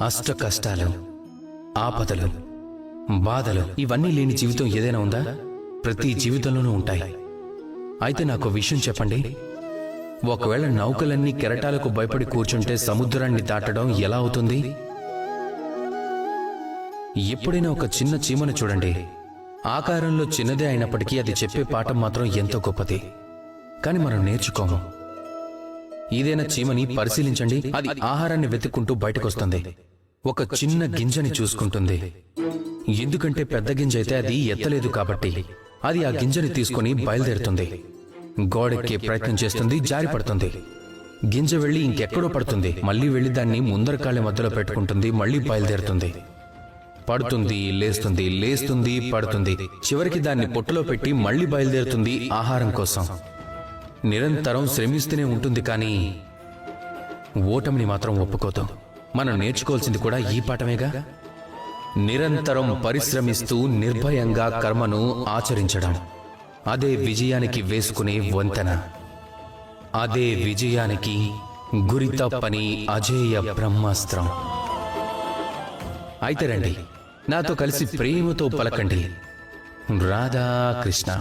అష్ట కష్టాలు, ఆపదలు, బాధలు ఇవన్నీ లేని జీవితం ఏదైనా ఉందా? ప్రతి జీవితంలోనూ ఉంటాయి. అయితే నాకు విషయం చెప్పండి, ఒకవేళ నౌకలన్నీ కెరటాలకు భయపడి కూర్చుంటే సముద్రాన్ని దాటడం ఎలా అవుతుంది? ఎప్పుడైనా ఒక చిన్న చీమను చూడండి, ఆకారంలో చిన్నదే అయినప్పటికీ అది చెప్పే పాఠం మాత్రం ఎంతో గొప్పది. కానీ మనం నేర్చుకోము. ఏదైనా చీమని పరిశీలించండి, అది ఆహారాన్ని వెతుక్కుంటూ బయటకొస్తుంది. ఒక చిన్న గింజని చూసుకుంటుంది, ఎందుకంటే పెద్ద గింజ అయితే అది ఎత్తలేదు కాబట్టి. అది ఆ గింజని తీసుకుని బయలుదేరుతుంది. గోడెక్కే ప్రయత్నం చేస్తుంది, జారి పడుతుంది. గింజ వెళ్లి ఇంకెక్కడో పడుతుంది, మళ్లీ వెళ్లి దాన్ని ముందర కాళ్ళ మధ్యలో పెట్టుకుంటుంది, మళ్లీ బయలుదేరుతుంది. పడుతుంది, లేస్తుంది, లేస్తుంది, పడుతుంది. చివరికి దాన్ని పొట్టలో పెట్టి మళ్లీ బయలుదేరుతుంది ఆహారం కోసం. నిరంతరం శ్రమిస్తూనే ఉంటుంది, కానీ ఓటమిని మాత్రం ఒప్పుకోదు. మనం నేర్చుకోవాల్సింది కూడా ఈ పాఠమేగా. నిరంతరం పరిశ్రమిస్తూ నిర్భయంగా కర్మను ఆచరించడం, అదే విజయానికి వేసుకునే వంతెన. అదే విజయానికి గురి తప్పని అజేయ బ్రహ్మాస్త్రం. అయితే రండి, నాతో కలిసి ప్రేమతో పలకండి, రాధాకృష్ణ.